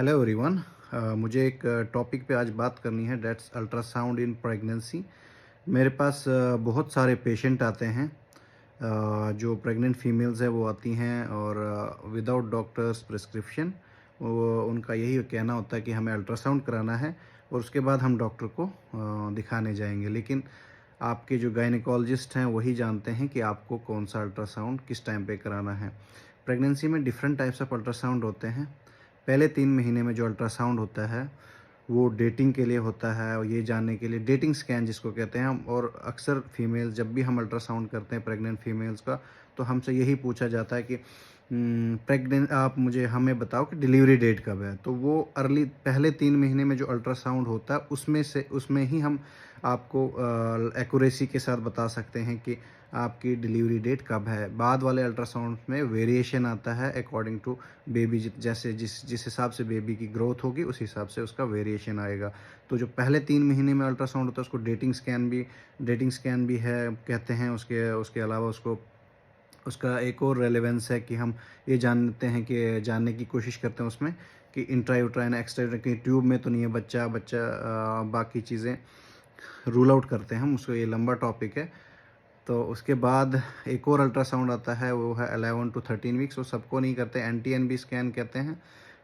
Hello everyone. मुझे एक topic पे आज बात करनी है, डेट्स अल्ट्रासाउंड इन प्रेगनेंसी। मेरे पास बहुत सारे पेशेंट आते हैं। जो प्रेग्नेंट फीमेल्स है वो आती हैं और विदाउट डॉक्टर्स प्रिस्क्रिप्शन वो उनका यही कहना होता है कि हमें अल्ट्रासाउंड कराना है और उसके बाद हम डॉक्टर को दिखाने जाएंगे। लेकिन आपके जो गायनेकोलॉजिस्ट हैं वही जानते हैं कि आपको कौन सा अल्ट्रासाउंड किस टाइम पे कराना है। प्रेगनेंसी में डिफरेंट टाइप्स ऑफ अल्ट्रासाउंड होते हैं। पहले 3 महीने में जो अल्ट्रासाउंड होता है वो डेटिंग के लिए होता है और ये जानने के लिए डेटिंग स्कैन जिसको कहते हैं हम। और अक्सर फीमेल्स जब भी हम अल्ट्रासाउंड करते हैं प्रेग्नेंट फीमेल्स का, तो हमसे यही पूछा जाता है कि प्रेग्नेंट आप मुझे हमें बताओ कि डिलीवरी डेट कब है। तो वो अर्ली पहले 3 महीने में जो अल्ट्रासाउंड होता है उसमें ही हम आपको एक्यूरेसी के साथ बता सकते हैं कि आपकी डिलीवरी डेट कब है। बाद वाले अल्ट्रासाउंड में वेरिएशन आता है अकॉर्डिंग टू बेबी, जैसे जिस हिसाब से बेबी की ग्रोथ होगी उस हिसाब से उसका वेरिएशन आएगा। तो जो पहले 3 महीने में अल्ट्रासाउंड होता है उसको डेटिंग स्कैन भी है कहते हैं। उसके उसके अलावा उसका एक और रेलेवेंस है कि हम ये जानने की कोशिश करते हैं उसमें कि intra uterine extra uterine tube में तो नहीं है बच्चा बाकी चीज़ें रूल आउट करते हैं हम उसको। ये लंबा टॉपिक है। तो उसके बाद एक और अल्ट्रासाउंड आता है, वो है 11 टू 13 वीक्स। वो सबको नहीं करते, NT-NB स्कैन कहते हैं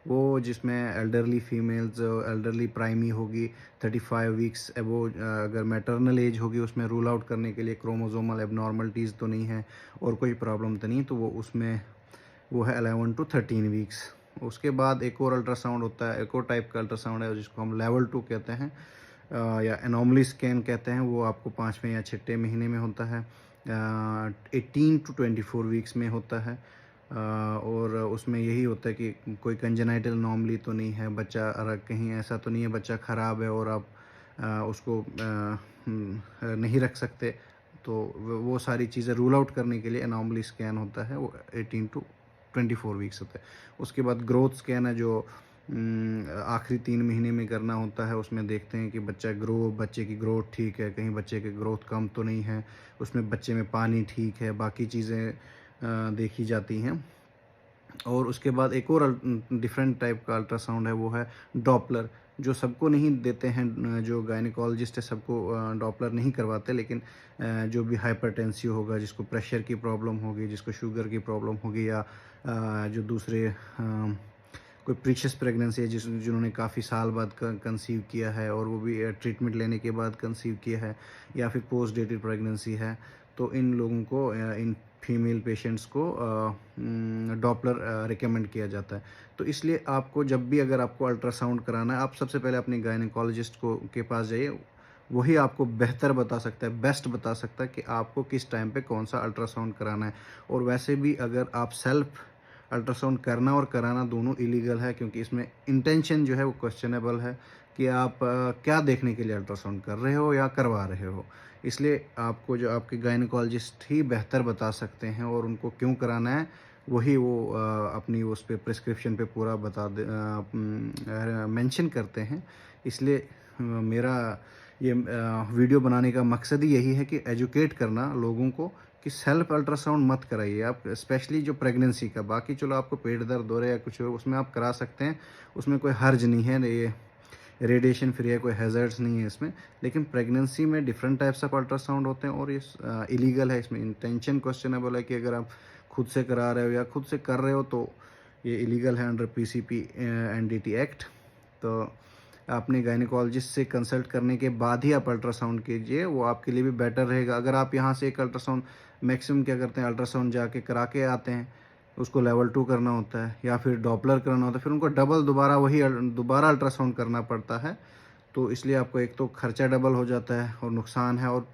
वो, जिसमें एल्डरली फीमेल्स, एल्डरली प्राइमी होगी 35 वीक्स वो अगर मैटरनल एज होगी उसमें रूल आउट करने के लिए क्रोमोसोमल एबनॉर्मलिटीज़ तो नहीं है और कोई प्रॉब्लम तो नहीं, तो वो है 11 टू 13 वीक्स। उसके बाद एक और अल्ट्रासाउंड होता है, एक और टाइप का अल्ट्रासाउंड है जिसको हम लेवल 2 कहते हैं या एनोमली स्कैन कहते हैं। वो आपको 5वें या 6ठे महीने में होता है, 18 टू 24 वीक्स में होता है। और उसमें यही होता है कि कोई कंजेनाइटल अनोमली तो नहीं है, बच्चा अगर कहीं ऐसा तो नहीं है बच्चा ख़राब है और आप उसको नहीं रख सकते। तो वो सारी चीज़ें रूल आउट करने के लिए अनोमली स्कैन होता है, वो 18 टू 24 वीक्स होता है। उसके बाद ग्रोथ स्कैन है जो आखिरी 3 महीने में करना होता है। उसमें देखते हैं कि बच्चे की ग्रोथ ठीक है, कहीं बच्चे की ग्रोथ कम तो नहीं है, उसमें बच्चे में पानी ठीक है, बाकी चीज़ें देखी जाती हैं। और उसके बाद एक और डिफरेंट टाइप का अल्ट्रासाउंड है, वो है डॉपलर, जो सबको नहीं देते हैं। जो गायनेकोलॉजिस्ट है सबको डॉपलर नहीं करवाते, लेकिन जो भी हाइपरटेंसिव होगा, जिसको प्रेशर की प्रॉब्लम होगी, जिसको शुगर की प्रॉब्लम होगी, या जो दूसरे कोई प्रीशियस प्रेगनेंसी है जिन्होंने काफ़ी साल बाद कंसीव किया है और वो भी ट्रीटमेंट लेने के बाद कंसीव किया है, या फिर पोस्ट डेटेड प्रेगनेंसी है, तो इन लोगों को इन फीमेल पेशेंट्स को डॉपलर रिकमेंड किया जाता है। तो इसलिए आपको जब भी अगर आपको अल्ट्रासाउंड कराना है, आप सबसे पहले अपने गायनेकोलॉजिस्ट के पास जाइए। वही आपको बेहतर बता सकता है, बेस्ट बता सकता है कि आपको किस टाइम पे कौन सा अल्ट्रासाउंड कराना है। और वैसे भी अगर आप सेल्फ अल्ट्रासाउंड करना और कराना दोनों इलीगल है, क्योंकि इसमें इंटेंशन जो है वो क्वेश्चनेबल है कि आप क्या देखने के लिए अल्ट्रासाउंड कर रहे हो या करवा रहे हो। इसलिए आपको जो आपके गायनेकोलॉजिस्ट ही बेहतर बता सकते हैं और उनको क्यों कराना है वही वो अपनी उस पे प्रिस्क्रिप्शन पे पूरा मेंशन करते हैं। इसलिए मेरा ये वीडियो बनाने का मकसद ही यही है कि एजुकेट करना लोगों को कि सेल्फ अल्ट्रासाउंड मत कराइए आप, स्पेशली जो प्रेगनेंसी का। बाकी चलो आपको पेट दर्द हो रहा है या कुछ हो उसमें आप करा सकते हैं, उसमें कोई हर्ज नहीं है, ये रेडिएशन फ्री है, कोई हैज़र्ड्स नहीं है इसमें। लेकिन प्रेगनेंसी में डिफरेंट टाइप्स ऑफ अल्ट्रासाउंड होते हैं और ये इलीगल है। इसमें इंटेंशन क्वेश्चनेबल है कि अगर आप खुद से करा रहे हो या खुद से कर रहे हो तो ये इलीगल है अंडर PCP NDT एक्ट। तो अपने गायनेकोलॉजिस्ट से कंसल्ट करने के बाद ही आप अल्ट्रासाउंड कीजिए, वो आपके लिए भी बेटर रहेगा। अगर आप यहाँ से एक अल्ट्रासाउंड, मैक्सिमम क्या करते हैं अल्ट्रासाउंड जाके करा के आते हैं, उसको लेवल 2 करना होता है या फिर डॉपलर करना होता है, फिर उनको दोबारा अल्ट्रासाउंड करना पड़ता है। तो इसलिए आपको एक तो खर्चा डबल हो जाता है और नुकसान है। और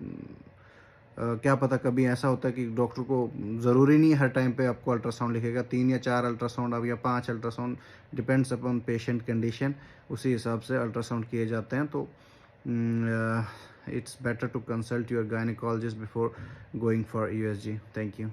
क्या पता कभी ऐसा होता है कि डॉक्टर को ज़रूरी नहीं हर टाइम पे आपको अल्ट्रासाउंड लिखेगा, 3 या 4 अल्ट्रासाउंड अब या 5 ultrasound, depends upon patient condition, उसी हिसाब से अल्ट्रासाउंड किए जाते हैं। तो it's better to consult your gynecologist before going for USG. Thank you.